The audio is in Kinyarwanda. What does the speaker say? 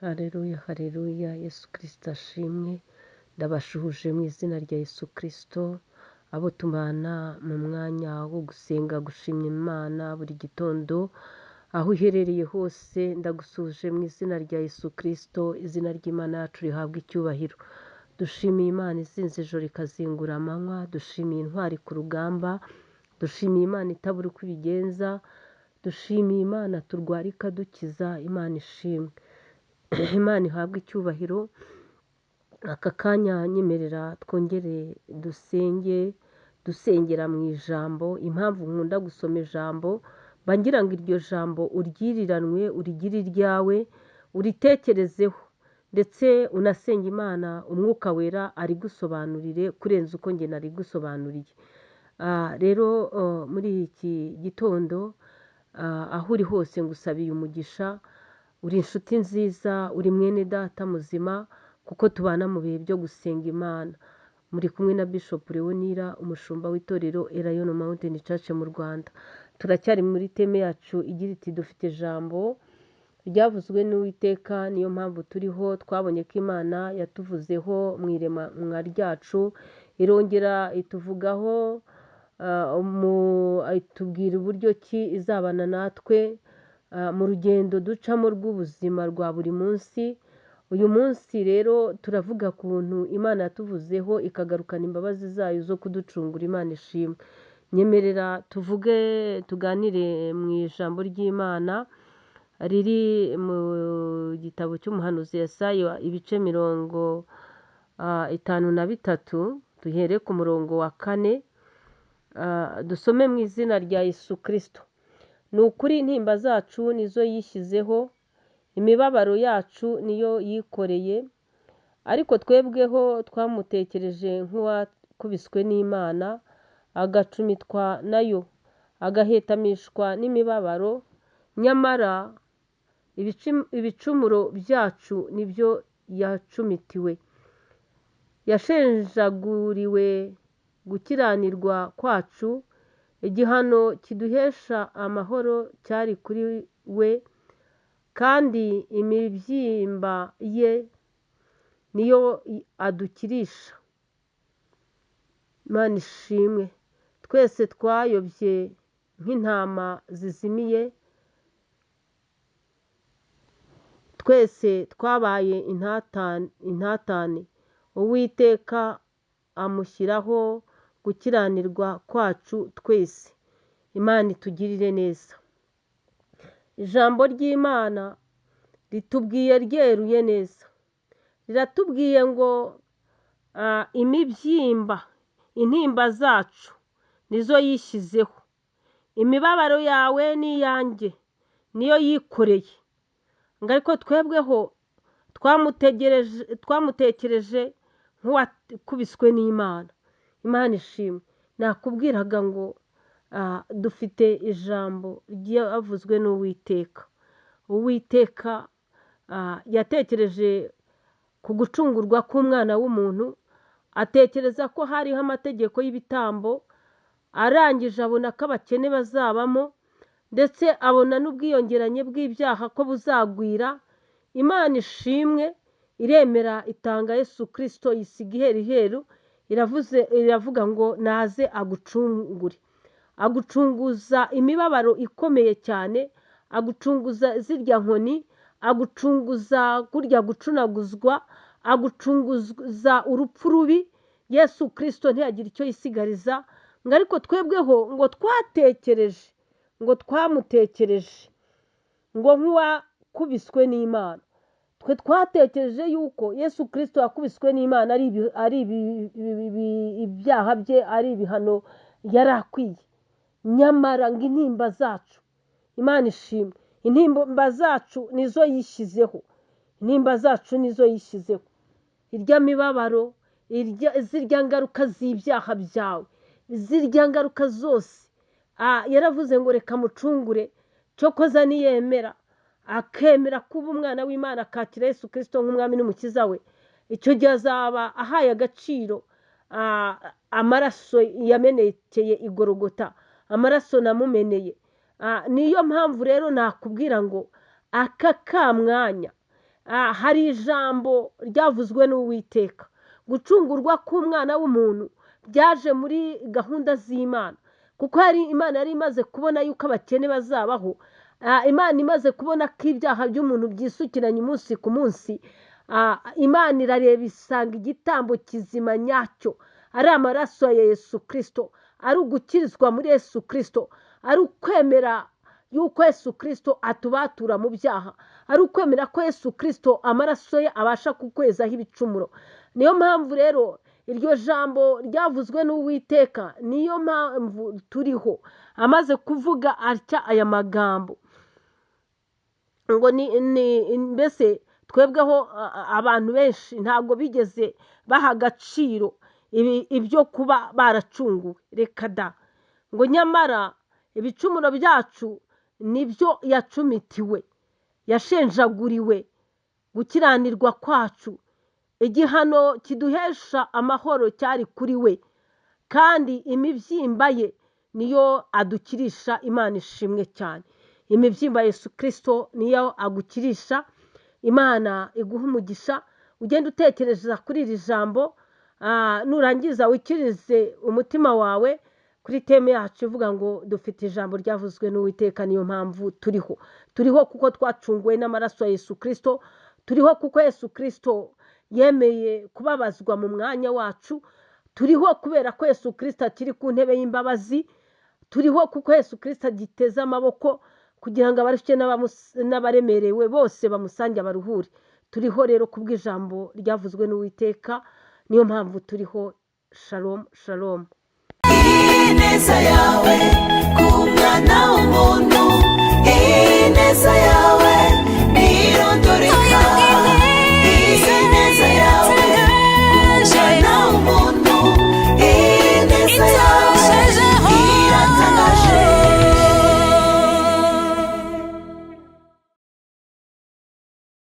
Haleluya, haleluya, Yesu Kristo ashimwe. Ndabashuhuje mu izina rya Yesu Kristo, abo tubana mu mwanya wo gusenga gushimira Imana buri gitondo, aho uherereye hose ndagusuhuje mu izina rya Yesu Kristo, izina ry'Imana yacu rihabwa icyubahiro. Dushimiye Imana izinze ijoro ikazingura amanywa, dushimiye intwari ku rugamba, dushimiye Imana itabura uko ibigenza, dushimiye Imana turwara ikadukiza. Imana ishimwe, Imana ihabwa icyubahiro. Aka kanya nyemerera twongere dusengera mu ijambo. Impamvu nkunda gusoma ijambo, ngira ngo iryo jambo uryiriranwe, urigire iryawe, uritekerezeho ndetse unasenga Imana umwuka wera arigusobanurire kurenza uko njye narigusobanuriye. Rero muri iki gitondo, aho uri hose ngusabiye umugisha. Uri inshuti nziza, uri mwene data muzima, kuko tubana mu bihe byo gusenga Imana. Muri kumwe na Bishop Leonira, umushumba w'itorero Elayono Mountain Church mu Rwanda. Turacyari muri teme yacu igira iti dufite ijambo ryavuzwe n'Uwiteka. Niyo mpamvu turiho. Twabonye ko Imana yatuvuzeho mu iremwa ryacu, irongera ituvugaho, itubwira uburyo ki izabana natwe mu rugendo ducamo rw'ubuzima rwa buri munsi. Uyu munsi rero turavuga ku buntu Imana yatuvuzeho ikagarukana imbabazi zayo zo kuducungura. Imana ishimwe. Nyemerera tuganire mu ijambo ry'Imana riri mu gitabo cy'umuhanuzi Yesaya, ibice 53, duhere ku murongo wa 4. Dusome mu izina rya Yesu Kristo. Ni ukuri intimba zacu nizo yishyizeho, imibabaro yacu niyo yikoreye, ariko twebweho twamutekereje nk'uwakubiswe n'Imana, agacumitwa nayo, agahetamishwa n'imibabaro. Nyamara ibicumuro byacu nibyo yacumitiwe, yashenjaguriwe gukiranirwa kwacu. Igihano kiduhesha amahoro cyari kuri we, kandi imibyimba ye niyo adukirisha. Imana ishimwe. Twese twayobye nk'intama zizimiye, twese twabaye intatane. Uwiteka amushyiraho gukiranirwa kwacu twese. Imana itugirire neza. Ijambo ry'Imana ritubwiye ryeruye neza, riratubwiye ngo imibyimba, intimba zacu nizo yishyizeho, imibabaro yawe n'iyanjye niyo yikoreye. Ngo ariko twebweho twamutekereje nk'uwakubiswe n'Imana. Imana ishimwe. Nakubwiraga ngo dufite ijambo ryavuzwe n'Uwiteka. Uwiteka yatekereje ku gucungurwa k'umwana w'umuntu, atekereza ko hariho amategeko y'ibitambo, arangije abona ko abakene bazabamo, ndetse abona n'ubwiyongeranye bw'ibyaha ko buzagwira. Imana ishimwe, iremera itanga Yesu Kristo, yisiga iheruheru, iravuga ngo naze agucungure. Agucunguza imibabaro ikomeye cyane, agucunguza zirya nkoni, agucunguza kurya gucunaguzwa, agucunguza urupfu rubi. Yesu Kristo ntiyagira icyo yisigariza. Ngo ariko twebweho ngo twamutekereje ngo nk'uwakubiswe n'Imana. Twe twatekereje yuko Yesu Kristo yakubiswe n'Imana ari ibyaha bye, ari ibihano yari akwiye. Nyamara ngo intimba zacu, Imana ishimwe, intimba zacu nizo yishyizeho, intimba zacu nizo yishyizeho. Irya mibabaro, zirya ngaruka z'ibyaha byawe, zirya ngaruka zose, yaravuze ngo reka mucungure. Cyokoza niyemera akemera kuba umwana w'Imana, akakira Yesu Kristo nk'umwami n'umukiza we, icyo gihe azaba ahaye agaciro amaraso yamenekeye i Golgotha, amaraso namumeneye. Niyo mpamvu rero nakubwira ngo aka kamwanya hari ijambo ryavuzwe n'Uwiteka. Gucungurwa k'umwana w'umuntu byaje muri gahunda z'Imana, kuko Imana yari imaze kubona yuko abakene bazabaho. Imana imaze kubona ko ibyaha by'umuntu byisukiranye umunsi ku munsi. Imana irareba isanga igitambo kizima nyacyo ari amaraso ya Yesu Kristo, ari ugukirizwa muri Yesu Kristo, ari ukwemera yuko Yesu Kristo atubatura mu byaha, ari ukwemera ko Yesu Kristo amaraso ye abasha kukwezaho ibicumuro. Niyo mpamvu rero iryo jambo ryavuzwe n'Uwiteka, niyo mpamvu turiho. Amaze kuvuga atya aya magambo ngo mbese twebweho abantu benshi ntabwo bigeze baha agaciro ibyo kuba baracunguwe. Reka da, ngo nyamara ibicumuro byacu nibyo yacumitiwe, yashenjaguriwe. Gukiranirwa kwacu, igihano kiduhesha amahoro cyari kuri we, kandi imibyimba ye niyo adukirisha. Imana ishimwe cyane. Imibyimba Yesu Kristo niyo agukirisha. Imana iguha umugisha. Ugenda utekereza kuri iri jambo, nurangiza wikirize umutima wawe kuri teme yacu ivuga ngo dufite ijambo ryavuzwe n'Uwiteka. Niyo mpamvu turiho kuko twacunguwe n'amaraso ya Yesu Kristo. Turiho kuko Yesu Kristo yemeye kubabazwa mu mwanya wacu. Turiho kubera ko Yesu Kristo akiri ku ntebe y'imbabazi. Turiho kuko Yesu Kristo agiteze amaboko kugira ngo abarushye n'abaremerewe bose bamusange abaruhure. Turiho rero kubw'ijambo ryavuzwe n'Uwiteka. Niyo mpamvu turiho. Shalom shalom. Ineza yawe ku mwana w'umuntu, ineza yawe